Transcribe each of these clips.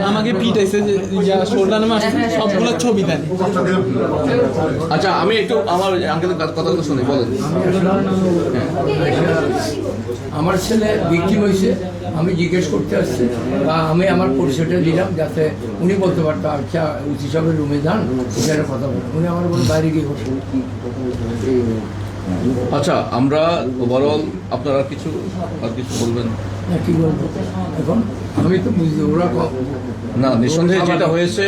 আমাকে পিটাইছে যে শোল্ডার মারছে, সবগুলো ছবি দেন। আচ্ছা আমি একটু আমার আঙ্কেলের কথাগুলো শুনি, বলেন। আমার ছেলে ভিকটিম হয়েছে, আমি জিজ্ঞেস করতে আসছি বা আমি আমার পরিচয়টা দিলাম যাতে উনি বলতে পারতো আচ্ছা উচিত সাহেবের রুমে যান, এখানে কথা বলেন। উনি আমার বলে বাইরে গিয়ে বসে। আচ্ছা আমরা ওভারঅল আপনারা কিছু বলবেন? কি বলবো এখন, আমি তো বুঝলি ওরা না, নিঃসন্দেহে যেটা হয়েছে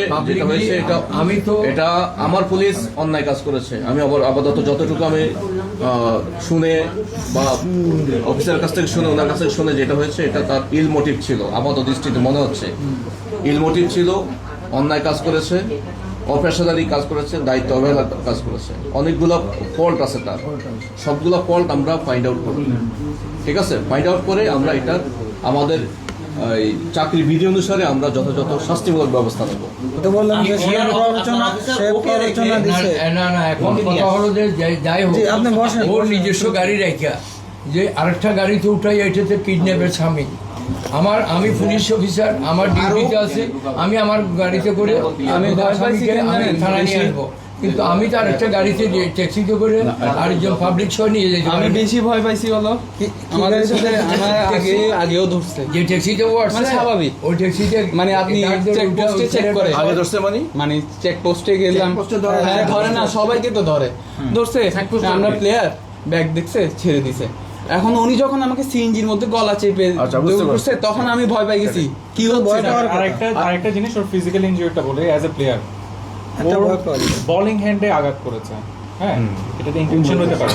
এটা আমি তো এটা আমার পুলিশ অন্যায় কাজ করেছে। আমি আপাতত যতটুকু আমি শুনে বা অফিসারের কাছ থেকে শুনে, ওনার কাছ থেকে শুনে যেটা হয়েছে এটা তার ইল মোটিভ ছিল, আপাতত দৃষ্টিতে মনে হচ্ছে ইল মোটিভ ছিল, অন্যায় কাজ করেছে, অপেশাদারি কাজ করেছে, দায়িত্ব অবহেলার কাজ করেছে। অনেকগুলো ফল্ট আছে তার, সবগুলো ফল্ট আমরা ফাইন্ড আউট করব, ঠিক আছে? ফাইন্ড আউট করে আমরা এটার আমাদের চাকরি বিধি অনুসারে আমরা যথাযথ শাস্তিমূলক ব্যবস্থা নেব। না এখন কথা হলো যে যাই হোক ওর নিজস্ব গাড়ি রাখা যে আরেকটা গাড়িতে উঠাই এটাতে কিডন্যাপের সামিল। আমি পুলিশ অফিসার, আমার ডিউটিতে আছে, আমি আমার গাড়িতে করে আমি থানায় নিয়ে আসবো, কিন্তু আমি তো আরেকটা গাড়িতে ট্যাক্সিতে করে আরেকজন পাবলিক সহ নিয়ে যাই। আমি বেশি ভয় পাইছি বলো, আমাদের সাথে আগেও ধরছে যে ট্যাক্সিতে স্বাভাবিক, ওই ট্যাক্সিতে মানে আপনি চেক পোস্টে চেক করে আগে ধরছে মানে চেক পোস্টে গেলাম, হ্যাঁ ধরে না, সবাইকে তো ধরছে, আমরা প্লেয়ার ব্যাগ দেখছে ছেড়ে দিছে। এখন উনি যখন আমাকে সিএনজির মধ্যে গলা চেপে করছে তখন আমি ভয় পাই গেছি কি হচ্ছে। আরেকটা জিনিস, ওর ফিজিক্যাল ইনজুরিটা বলে অ্যাজ এ প্লেয়ার বোলিং হ্যান্ডে আঘাত করেছে, হ্যাঁ এটাতে ইন্টেনশন হতে পারে।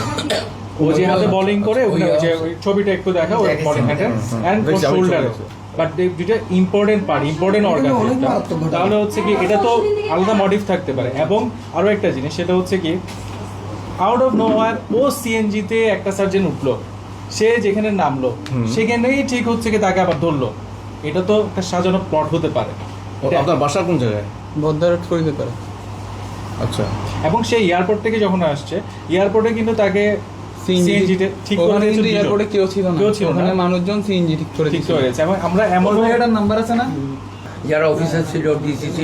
ও যে হাতে বোলিং করে ওই ছবিটা একটু দেখা, ওর বোলিং হ্যান্ডে এন্ড ওর শোল্ডারে, বাট যেটা ইম্পর্টেন্ট অর্গান, তাহলে হচ্ছে কি এটা তো আলাদা মোটিভ থাকতে পারে। এবং আরো একটা জিনিস সেটা হচ্ছে কি আউট অফ নোওয়্যার ও সিএনজিতে একটা সার্জেন্ট উঠলো, সে যেখানে নামলো সেখানেই ঠিক হচ্ছে কি তাকে আবার ধরলো। এটা তো একটা সাজানো প্লট হতে পারে। আপনার বাসা কোন জায়গায়? বদ্দারট করিতে পারে। আচ্ছা, এবং সেই এয়ারপোর্ট থেকে যখন আসছে, এয়ারপোর্টে কিন্তু তাকে সিএনজিতে ঠিক করে দিয়েছে। কিন্তু এয়ারপোর্টে কেউ ছিল না, ওখানে মানুষজন সিএনজি ঠিক করে দিয়েছে। এবং আমরা এমন একটা নাম্বার আছে না, যারা অফিসার ছিল ডিসিসি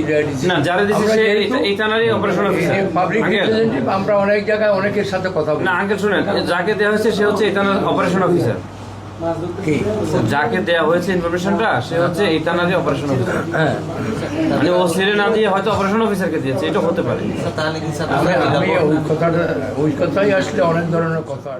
না, যারা ডিসিসি এই থানারই অপারেশন অফিসার পাবলিক রিপ্রেজেন্টেটিভ, আমরা অনেক জায়গায় অনেকের সাথে কথা বলি। না আঙ্কেল শুনেন, যাকে দেওয়া হয়েছে সে হচ্ছে এই থানার অপারেশন অফিসার। যাকে দেওয়া হয়েছে ইনফরমেশনটা সে হচ্ছে এই থানারই অপারেশন অফিসার। হ্যাঁ, মানে ও ছেড়ে না দিয়ে হয়তো অপারেশন অফিসারকে দিয়েছে, এটা হতে পারে। আমি ওই কথাই আসলে অনেক ধরনের কথা।